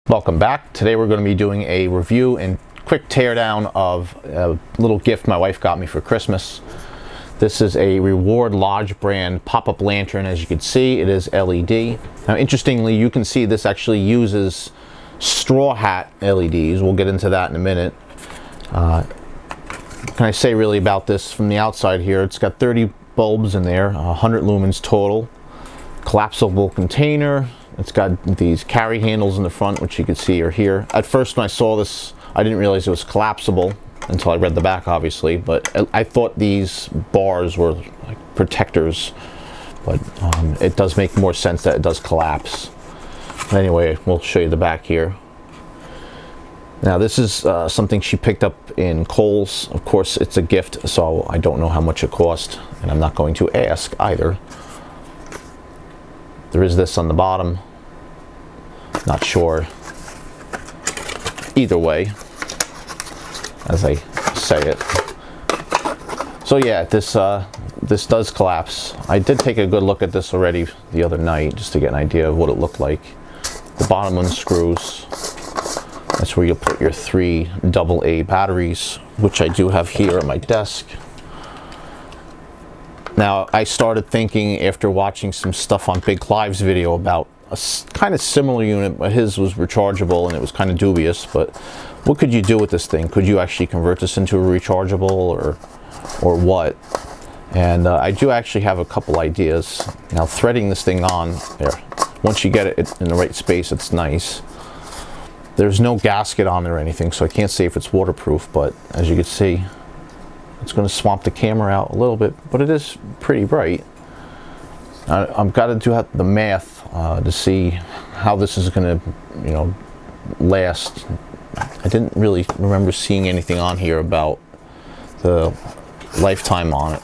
Welcome back. Today we're going to be doing a review and quick teardown of a little gift my wife got me for Christmas. This is a Reward Lodge brand pop-up lantern. As you can see, it is LED. Now interestingly, you can see this actually uses straw hat LEDs. We'll get into that in a minute. What can I say really about this from the outside here? It's got 30 bulbs in there, 100 lumens total. Collapsible container. It's got these carry handles in the front, which you can see are here. At first when I saw this, I didn't realize it was collapsible until I read the back, obviously, but I thought these bars were like protectors, but it does make more sense that it does collapse. Anyway, we'll show you the back here. Now this is something she picked up in Kohl's. Of course, it's a gift, so I don't know how much it cost, and I'm not going to ask either. There is this on the bottom. Not sure either way, as I say it. So yeah, this does collapse. I did take a good look at this already the other night just to get an idea of what it looked like. The bottom unscrews. That's where you'll put your 3 AA batteries, which I do have here at my desk. Now, I started thinking after watching some stuff on Big Clive's video about a kind of similar unit, but his was rechargeable and it was kind of dubious, but what could you do with this thing? Could you actually convert this into a rechargeable or what? And I do actually have a couple ideas. Now, threading this thing on, there, once you get it in the right space, it's nice. There's no gasket on there or anything, so I can't say if it's waterproof, but as you can see, it's going to swamp the camera out a little bit, but it is pretty bright. I've got to do the math to see how this is going to, last. I didn't really remember seeing anything on here about the lifetime on it,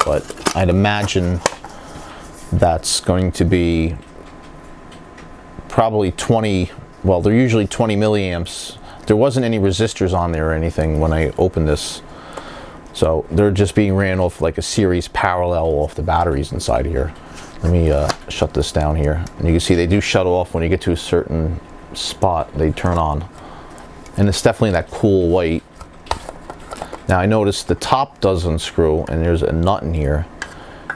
but I'd imagine that's going to be probably 20, well, they're usually 20 milliamps. There wasn't any resistors on there or anything when I opened this. So they're just being ran off like a series parallel off the batteries inside here. Let me shut this down here. And you can see they do shut off when you get to a certain spot, they turn on. And it's definitely that cool white. Now I noticed the top does unscrew and there's a nut in here.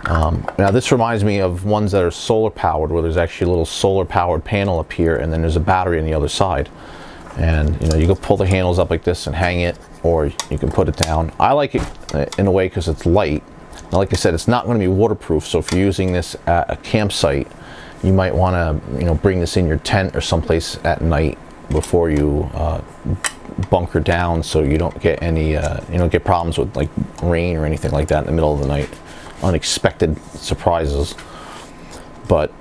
Now this reminds me of ones that are solar powered, where there's actually a little solar powered panel up here and then there's a battery on the other side. And you can pull the handles up like this and hang it, or you can put it down. I like it in a way because it's light. Now, like I said, it's not going to be waterproof, so if you're using this at a campsite, you might want to bring this in your tent or someplace at night before you bunker down, so you don't get any get problems with like rain or anything like that in the middle of the night, unexpected surprises. But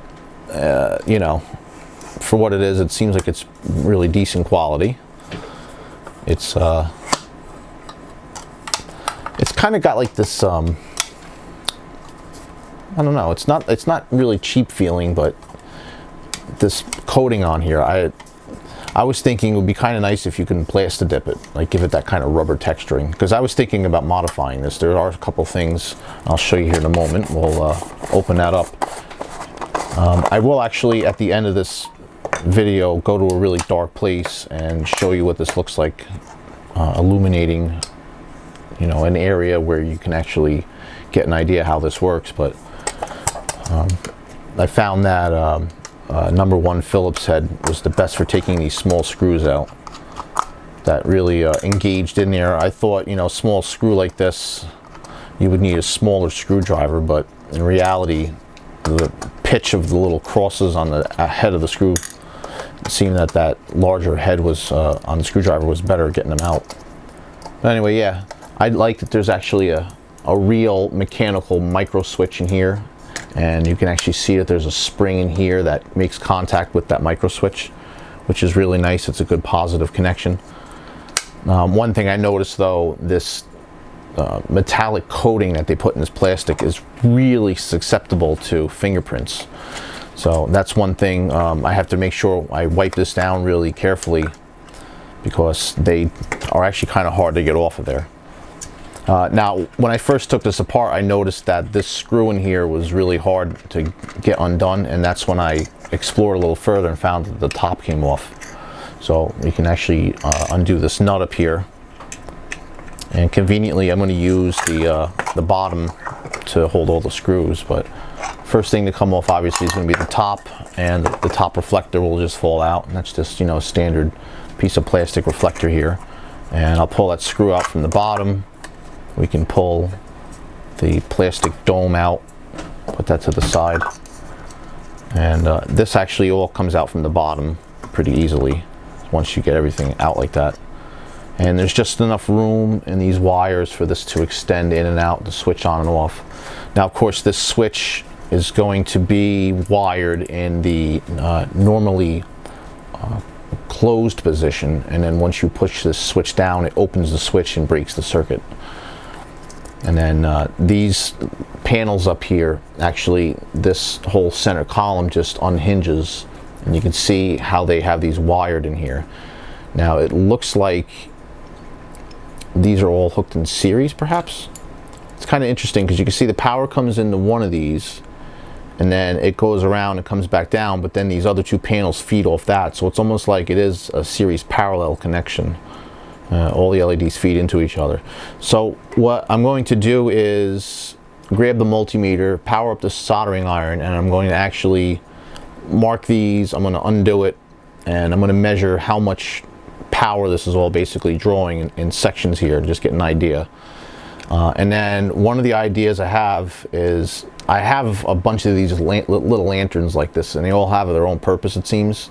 for what it is, it seems like it's really decent quality. It's kind of got like this I don't know, it's not really cheap feeling, but this coating on here, I was thinking it would be kind of nice if you can plastic dip it, like give it that kind of rubber texturing, because I was thinking about modifying this. There are a couple things I'll show you here in a moment. We'll open that up. I will actually at the end of this video go to a really dark place and show you what this looks like, illuminating an area where you can actually get an idea how this works. But I found that #1 Phillips head was the best for taking these small screws out. That really engaged in there. I thought, small screw like this, you would need a smaller screwdriver, but in reality, the pitch of the little crosses on the head of the screw, it seemed that larger head was on the screwdriver was better at getting them out. But anyway, yeah, I like that there's actually a real mechanical Microswitch in here, and you can actually see that there's a spring in here that makes contact with that Microswitch, which is really nice. It's a good positive connection. One thing I noticed though, this metallic coating that they put in this plastic is really susceptible to fingerprints. So that's one thing. I have to make sure I wipe this down really carefully, because they are actually kind of hard to get off of there. Now, when I first took this apart, I noticed that this screw in here was really hard to get undone, and that's when I explored a little further and found that the top came off. So you can actually undo this nut up here. And conveniently, I'm going to use the bottom to hold all the screws. But first thing to come off, obviously, is going to be the top, and the top reflector will just fall out. And that's just, you know, a standard piece of plastic reflector here. And I'll pull that screw out from the bottom. We can pull the plastic dome out, put that to the side. And this actually all comes out from the bottom pretty easily once you get everything out like that. And there's just enough room in these wires for this to extend in and out, to switch on and off. Now, of course, this switch is going to be wired in the normally closed position, and then once you push this switch down, it opens the switch and breaks the circuit. And then these panels up here, actually this whole center column just unhinges, and you can see how they have these wired in here. Now it looks like these are all hooked in series, perhaps. It's kind of interesting because you can see the power comes into one of these, and then it goes around and comes back down, but then these other two panels feed off that, so it's almost like it is a series parallel connection. All the LEDs feed into each other. So what I'm going to do is grab the multimeter, power up the soldering iron, and I'm going to actually mark these. I'm going to undo it, and I'm going to measure how much power this is all basically drawing in sections here to just get an idea. And then one of the ideas I have is I have a bunch of these little lanterns like this, and they all have their own purpose, it seems.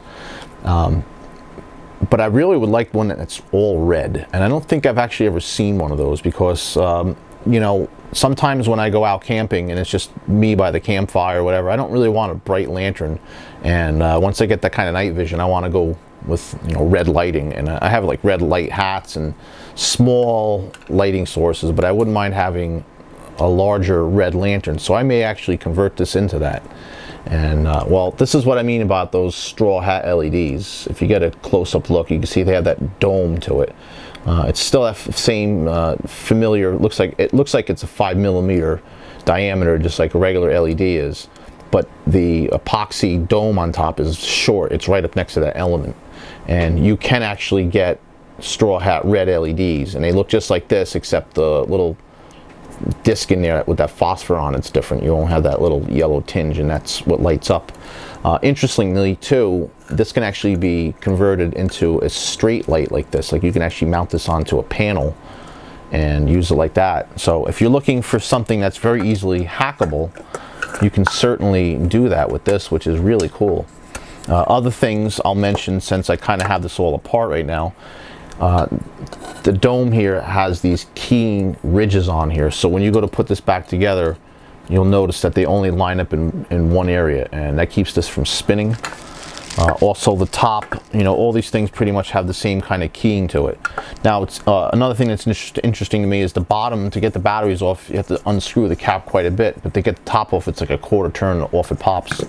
But I really would like one that's all red, and I don't think I've actually ever seen one of those because you know, sometimes when I go out camping and it's just me by the campfire or whatever, I don't really want a bright lantern, and once I get that kind of night vision, I want to go with, you know, red lighting. And I have like red light hats and small lighting sources, but I wouldn't mind having a larger red lantern, so I may actually convert this into that. And well, this is what I mean about those straw hat LEDs. If you get a close-up look, you can see they have that dome to it. It's still that same familiar, it looks like it's a 5mm diameter, just like a regular LED is, but the epoxy dome on top is short. It's right up next to that element, and you can actually get straw hat red LEDs, and they look just like this, except the little disc in there with that phosphor on it's different. You won't have that little yellow tinge, and that's what lights up. Interestingly too, this can actually be converted into a straight light like this. Like you can actually mount this onto a panel and use it like that. So if you're looking for something that's very easily hackable, you can certainly do that with this, which is really cool. Other things I'll mention, since I kind of have this all apart right now, the dome here has these keying ridges on here, so when you go to put this back together, you'll notice that they only line up in one area, and that keeps this from spinning. Also the top, you know, all these things pretty much have the same kind of keying to it. Now it's another thing that's interesting to me is the bottom. To get the batteries off, you have to unscrew the cap quite a bit, but to get the top off, it's like a quarter turn off, it pops.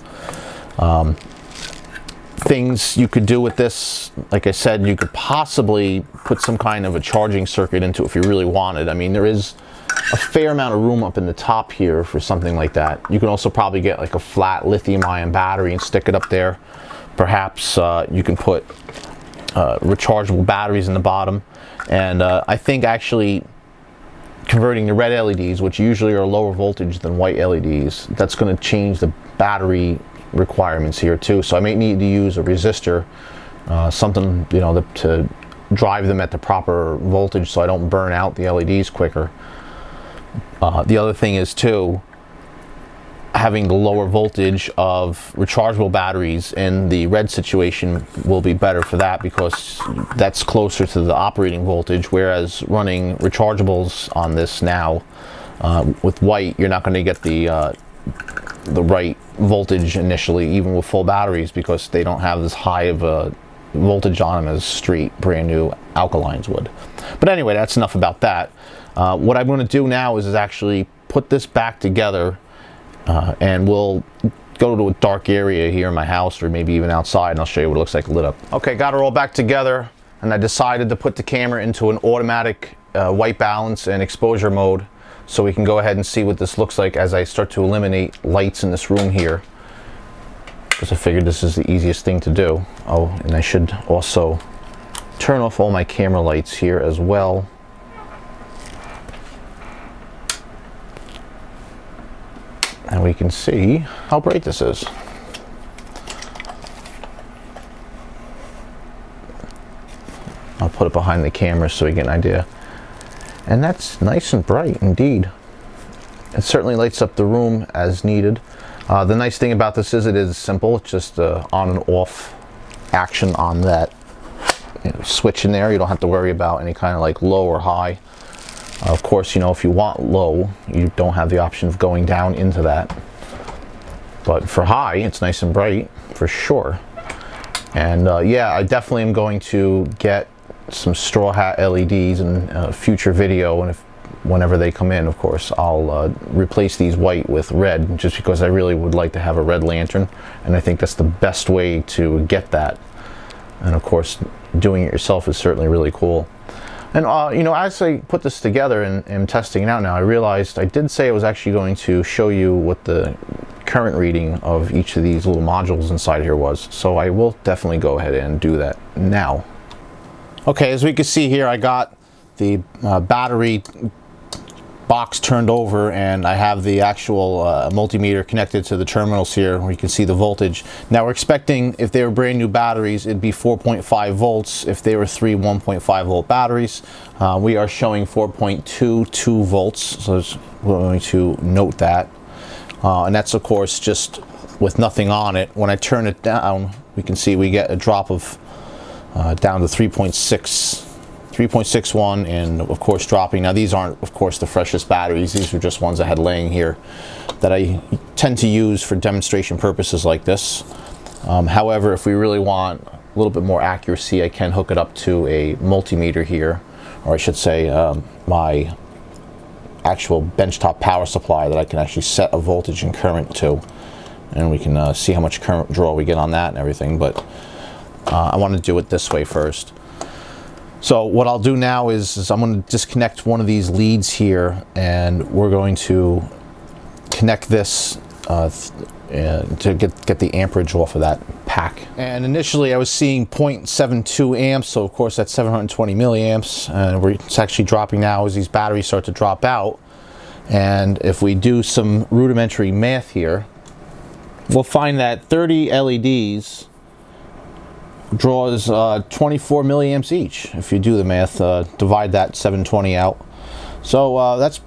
Things you could do with this, like I said, you could possibly put some kind of a charging circuit into it if you really wanted. I mean, there is a fair amount of room up in the top here for something like that. You can also probably get like a flat lithium-ion battery and stick it up there. Perhaps you can put rechargeable batteries in the bottom. And I think actually converting the red LEDs, which usually are lower voltage than white LEDs, that's going to change the battery requirements here too. So I may need to use a resistor, something, you know, to drive them at the proper voltage so I don't burn out the LEDs quicker. The other thing is too, having the lower voltage of rechargeable batteries in the red situation will be better for that, because that's closer to the operating voltage, whereas running rechargeables on this now with white, you're not going to get the right voltage initially, even with full batteries, because they don't have as high of a voltage on them as straight brand new alkalines would. But anyway, that's enough about that. What I'm going to do now is actually put this back together, and we'll go to a dark area here in my house, or maybe even outside, and I'll show you what it looks like lit up. Okay, got her all back together, and I decided to put the camera into an automatic white balance and exposure mode, so we can go ahead and see what this looks like as I start to eliminate lights in this room here. because I figured this is the easiest thing to do. Oh, and I should also turn off all my camera lights here as well. And we can see how bright this is. I'll put it behind the camera so we get an idea. And that's nice and bright indeed. It certainly lights up the room as needed. The nice thing about this is it is simple. It's just on and off action on that switch in there. You don't have to worry about any kind of like low or high. Of course, you know, if you want low, you don't have the option of going down into that. But for high, it's nice and bright for sure. And yeah, I definitely am going to get some straw hat LEDs in a future video, and whenever they come in, of course, I'll replace these white with red, just because I really would like to have a red lantern, and I think that's the best way to get that. And of course, doing it yourself is certainly really cool. And you know, as I put this together and am testing it out now, I realized I did say I was actually going to show you what the current reading of each of these little modules inside here was. So I will definitely go ahead and do that now. Okay, as we can see here, I got the battery box turned over, and I have the actual multimeter connected to the terminals here, where you can see the voltage. Now we're expecting, if they were brand new batteries, it'd be 4.5 volts. If they were 1.5 volt batteries, we are showing 4.22 volts, so we're going to note that. And that's of course just with nothing on it. When I turn it down, we can see we get a drop of down to 3.61, and of course dropping. Now these aren't of course the freshest batteries. These are just ones I had laying here that I tend to use for demonstration purposes like this. However, if we really want a little bit more accuracy, I can hook it up to a multimeter here, or I should say my actual benchtop power supply that I can actually set a voltage and current to, and we can see how much current draw we get on that and everything. But I want to do it this way first. So what I'll do now is I'm going to disconnect one of these leads here, and we're going to connect this to get the amperage off of that pack. And initially I was seeing 0.72 amps, so of course that's 720 milliamps, and it's actually dropping now as these batteries start to drop out. And if we do some rudimentary math here, we'll find that 30 LEDs draws 24 milliamps each. If you do the math, divide that 720 out. So that's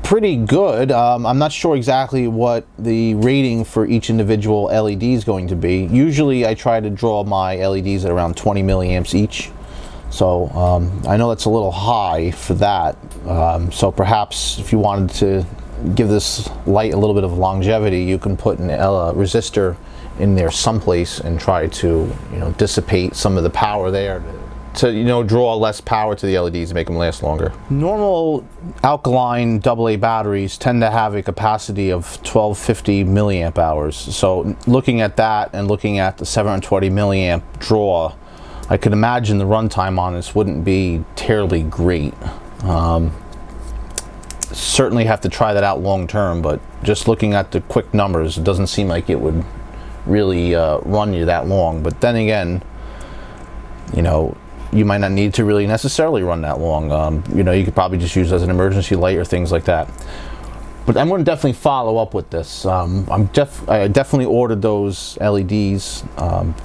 pretty good. I'm not sure exactly what the rating for each individual LED is going to be. Usually I try to draw my LEDs at around 20 milliamps each. So I know that's a little high for that. So perhaps if you wanted to give this light a little bit of longevity, you can put an resistor in there someplace and try to, you know, dissipate some of the power there to, you know, draw less power to the LEDs and make them last longer. Normal alkaline AA batteries tend to have a capacity of 1250 milliamp hours. So looking at that and looking at the 720 milliamp draw, I could imagine the runtime on this wouldn't be terribly great. Certainly have to try that out long term, but just looking at the quick numbers, it doesn't seem like it would really run you that long. But then again, you know, you might not need to really necessarily run that long. You know, you could probably just use it as an emergency light or things like that. But I'm going to definitely follow up with this. I definitely ordered those LEDs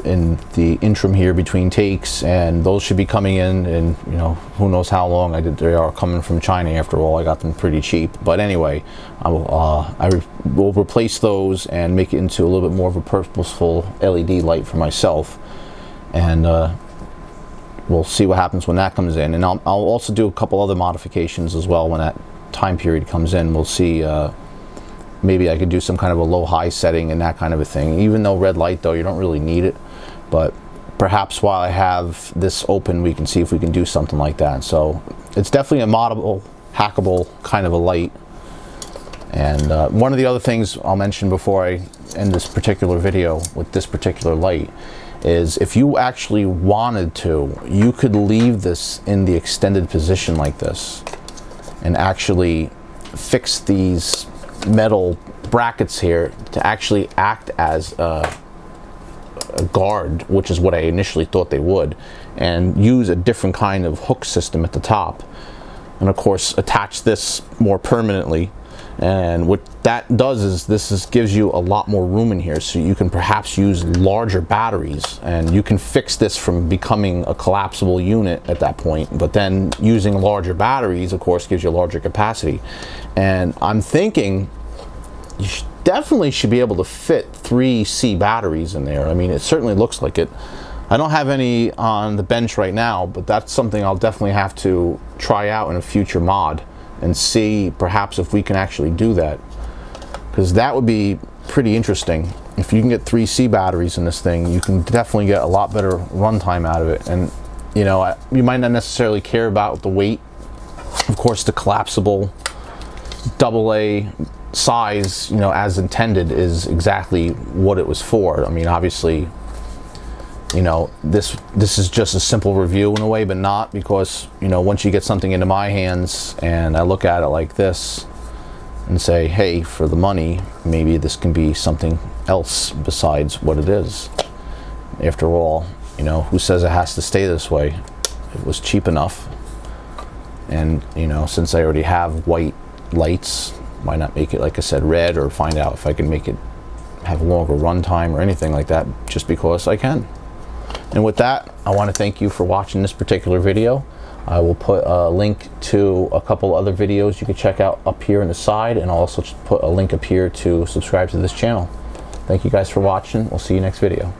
in the interim here between takes, and those should be coming in, and you know, who knows how long. They are coming from China after all. I got them pretty cheap. But anyway, I will replace those and make it into a little bit more of a purposeful LED light for myself, and we'll see what happens when that comes in. And I'll also do a couple other modifications as well when that time period comes in. We'll see, maybe I could do some kind of a low-high setting and that kind of a thing. Even though red light, though, you don't really need it, but perhaps while I have this open, we can see if we can do something like that. So it's definitely a moddable, hackable kind of a light. And one of the other things I'll mention before I end this particular video with this particular light is, if you actually wanted to, you could leave this in the extended position like this and actually fix these metal brackets here to actually act as a guard, which is what I initially thought they would, and use a different kind of hook system at the top, and of course attach this more permanently. And what that does is gives you a lot more room in here, so you can perhaps use larger batteries, and you can fix this from becoming a collapsible unit at that point. But then using larger batteries, of course, gives you a larger capacity. And I'm thinking you definitely should be able to fit 3 C batteries in there. I mean, it certainly looks like it. I don't have any on the bench right now, but that's something I'll definitely have to try out in a future mod and see perhaps if we can actually do that, because that would be pretty interesting. If you can get 3 C batteries in this thing, you can definitely get a lot better runtime out of it. And you know, you might not necessarily care about the weight. Of course, the collapsible AA size, you know, as intended, is exactly what it was for. I mean, obviously, you know, this is just a simple review in a way, but not, because, you know, once you get something into my hands and I look at it like this and say, hey, for the money, maybe this can be something else besides what it is. After all, you know, who says it has to stay this way? It was cheap enough. And, you know, since I already have white lights, why not make it, like I said, red, or find out if I can make it have a longer run time or anything like that, just because I can. And with that, I want to thank you for watching this particular video. I will put a link to a couple other videos you can check out up here on the side, and I'll also put a link up here to subscribe to this channel. Thank you guys for watching. We'll see you next video.